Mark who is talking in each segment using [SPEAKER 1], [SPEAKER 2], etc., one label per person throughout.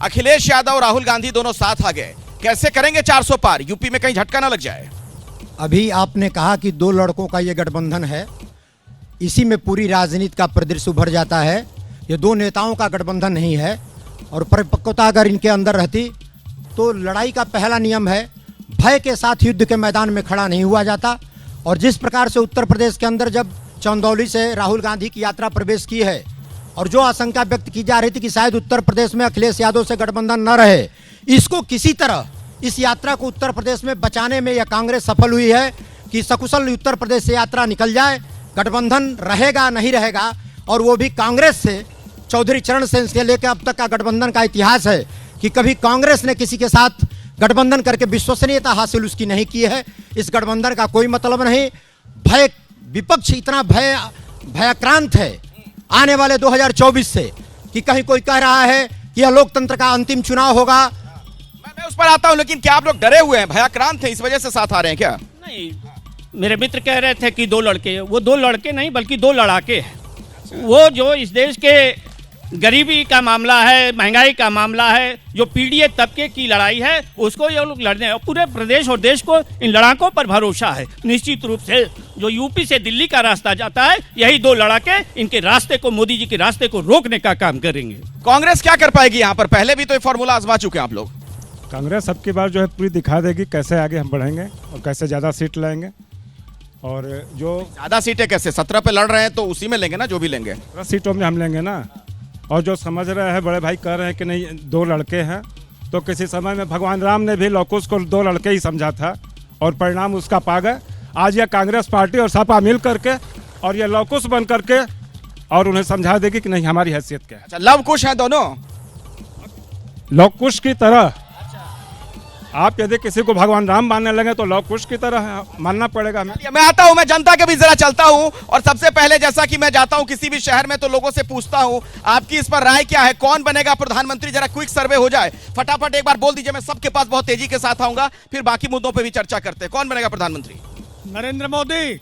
[SPEAKER 1] अखिलेश यादव राहुल गांधी दोनों साथ आ गए, कैसे करेंगे 400 पार? यूपी में कहीं झटका ना लग जाए।
[SPEAKER 2] अभी आपने कहा कि दो लड़कों का ये गठबंधन है, इसी में पूरी राजनीति का परिदृश्य उभर जाता है। ये दो नेताओं का गठबंधन नहीं है और परिपक्वता अगर इनके अंदर रहती तो लड़ाई का पहला नियम है भय के साथ युद्ध के मैदान में खड़ा नहीं हुआ जाता। और जिस प्रकार से उत्तर प्रदेश के अंदर जब चंदौली से राहुल गांधी की यात्रा प्रवेश की है और जो आशंका व्यक्त की जा रही थी कि शायद उत्तर प्रदेश में अखिलेश यादव से गठबंधन न रहे, इसको किसी तरह इस यात्रा को उत्तर प्रदेश में बचाने में यह कांग्रेस सफल हुई है कि सकुशल उत्तर प्रदेश से यात्रा निकल जाए, गठबंधन रहेगा नहीं रहेगा। और वो भी कांग्रेस से, चौधरी चरण सिंह से लेकर अब तक का गठबंधन का इतिहास है कि कभी कांग्रेस ने किसी के साथ गठबंधन करके विश्वसनीयता हासिल उसकी नहीं की है। इस गठबंधन का कोई मतलब नहीं। भय, विपक्ष इतना भयाक्रांत है आने वाले 2024 से कि कहीं कोई कह रहा है कि यह लोकतंत्र का अंतिम चुनाव होगा।
[SPEAKER 1] मैं उस पर आता हूं, लेकिन क्या आप लोग डरे हुए हैं, भयाक्रांत हैं, इस वजह से साथ आ रहे हैं क्या?
[SPEAKER 3] नहीं, मेरे मित्र कह रहे थे कि दो लड़के, वो दो लड़के नहीं बल्कि दो लड़ाके हैं। वो जो इस देश के गरीबी का मामला है, महंगाई का मामला है, जो पीड़ित तबके की लड़ाई है, उसको ये लोग लड़ने और पूरे प्रदेश और देश को इन लड़ाकों पर भरोसा है। निश्चित रूप से जो यूपी से दिल्ली का रास्ता जाता है, यही दो लड़ाके इनके रास्ते को, मोदी जी के रास्ते को रोकने का काम करेंगे।
[SPEAKER 1] कांग्रेस क्या कर पाएगी यहाँ पर? पहले भी तो ये फॉर्मूला आजमा चुके हैं आप लोग।
[SPEAKER 4] कांग्रेस अब की बार जो है पूरी दिखा देगी कैसे आगे हम बढ़ेंगे और कैसे ज़्यादा सीट लाएंगे। और जो
[SPEAKER 1] ज्यादा सीटें कैसे? 17 पे लड़ रहे हैं तो उसी में लेंगे ना, जो भी लेंगे
[SPEAKER 4] 10 सीटों में हम लेंगे ना। और जो समझ रहे हैं, बड़े भाई कह रहे हैं कि नहीं दो लड़के हैं, तो किसी समय में भगवान राम ने भी लव कुश को दो लड़के ही समझा था और परिणाम उसका पा गए। आज यह कांग्रेस पार्टी और सपा मिल करके और ये लव कुश बन करके और उन्हें समझा देगी कि नहीं हमारी हैसियत क्या है।
[SPEAKER 1] अच्छा, लव कुश है दोनों,
[SPEAKER 4] लव कुश की तरह। आप यदि किसी को भगवान राम मानने लगे तो लव कुश की तरह मानना पड़ेगा हमें।
[SPEAKER 1] मैं आता हूं, मैं जनता के भी जरा चलता हूं और सबसे पहले जैसा कि मैं जाता हूं किसी भी शहर में तो लोगों से पूछता हूं आपकी इस पर राय क्या है, कौन बनेगा प्रधानमंत्री? जरा क्विक सर्वे हो जाए, फटाफट एक बार बोल दीजिए, मैं सबके पास बहुत तेजी के साथ आऊंगा, फिर बाकी मुद्दों पर भी चर्चा करते हैं। कौन बनेगा प्रधानमंत्री?
[SPEAKER 5] नरेंद्र मोदी।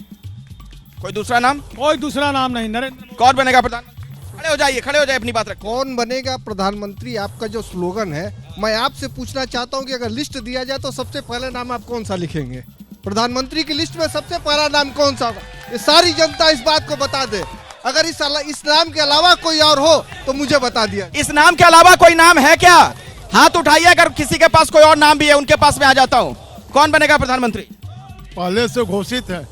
[SPEAKER 1] कोई दूसरा नाम?
[SPEAKER 5] कोई दूसरा नाम नहीं, नरेंद्र।
[SPEAKER 1] कौन बनेगा प्रधानमंत्री? खड़े हो जाइए, खड़े हो जाइए, अपनी बात रखो।
[SPEAKER 6] कौन बनेगा प्रधानमंत्री आपका जो स्लोगन है, मैं आपसे पूछना चाहता हूं कि अगर लिस्ट दिया जाए तो सबसे पहले नाम आप कौन सा लिखेंगे? प्रधानमंत्री की लिस्ट में सबसे पहला नाम कौन सा? ये सारी जनता इस बात को बता दे। अगर इस नाम के अलावा कोई और हो तो मुझे बता दिया।
[SPEAKER 1] इस नाम के अलावा कोई नाम है क्या? हाथ उठाइए अगर किसी के पास कोई और नाम भी है, उनके पास में आ जाता हूँ। कौन बनेगा प्रधानमंत्री?
[SPEAKER 5] पहले से घोषित है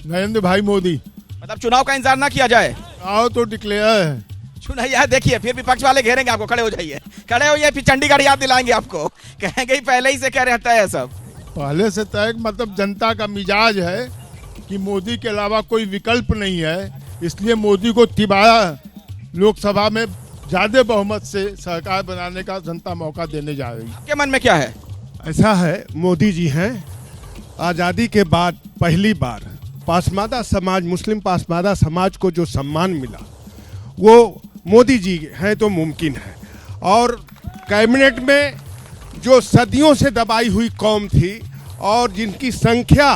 [SPEAKER 5] नरेंद्र भाई मोदी।
[SPEAKER 1] मतलब चुनाव का इंतजार ना किया जाए?
[SPEAKER 5] चुनाव तो डिक्लेयर है।
[SPEAKER 1] चुनाव देखिए, फिर विपक्ष वाले घेरेंगे आपको। खड़े हो जाइए, खड़े होइए, फिर चंडीगढ़ याद दिलाएंगे आपको, कहेंगे ही पहले ही से क्या रहता है सब।
[SPEAKER 5] पहले से तय, मतलब जनता का मिजाज है कि मोदी के अलावा कोई विकल्प नहीं है, इसलिए मोदी को तिबारा लोकसभा में ज्यादा बहुमत से सरकार बनाने का जनता मौका देने जा रही है।
[SPEAKER 1] आपके मन में क्या है?
[SPEAKER 7] ऐसा है, मोदी जी हैं, आज़ादी के बाद पहली बार पासमादा समाज, मुस्लिम पासमादा समाज को जो सम्मान मिला वो मोदी जी हैं तो मुमकिन है। और कैबिनेट में जो सदियों से दबाई हुई कौम थी और जिनकी संख्या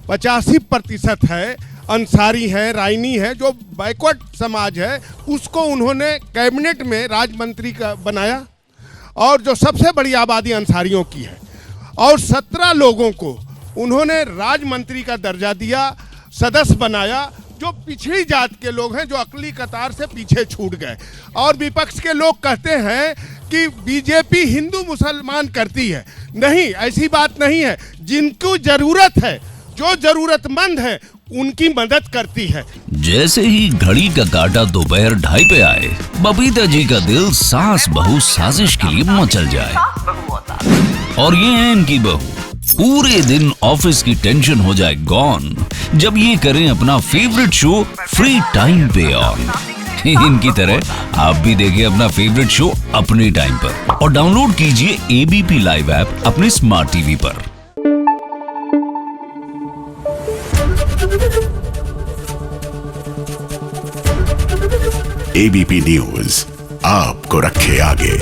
[SPEAKER 7] 85% है, अंसारी है, राइनी है, जो बैकवर्ड समाज है, उसको उन्होंने कैबिनेट में राज्य मंत्री का बनाया। और जो सबसे बड़ी आबादी अंसारियों की है और 17 लोगों को उन्होंने राज्य मंत्री का दर्जा दिया, सदस्य बनाया, जो पिछड़ी जात के लोग हैं, जो अकली कतार से पीछे छूट गए। और विपक्ष के लोग कहते हैं कि बीजेपी हिंदू मुसलमान करती है। नहीं, ऐसी बात नहीं है। जिनको जरूरत है, जो जरूरतमंद है, उनकी मदद करती है।
[SPEAKER 8] जैसे ही घड़ी का काटा दोपहर 2:30 पे आए, बबीता जी का दिल सास बहू साजिश के लिए मचल जाए। और ये है इनकी बहू, पूरे दिन ऑफिस की टेंशन हो जाए गॉन जब ये करें अपना फेवरेट शो फ्री टाइम पे ऑन। इनकी तरह आप भी देखिए अपना फेवरेट शो अपने टाइम पर और डाउनलोड कीजिए एबीपी लाइव ऐप अपने स्मार्ट टीवी पर।
[SPEAKER 9] एबीपी न्यूज आपको रखे आगे।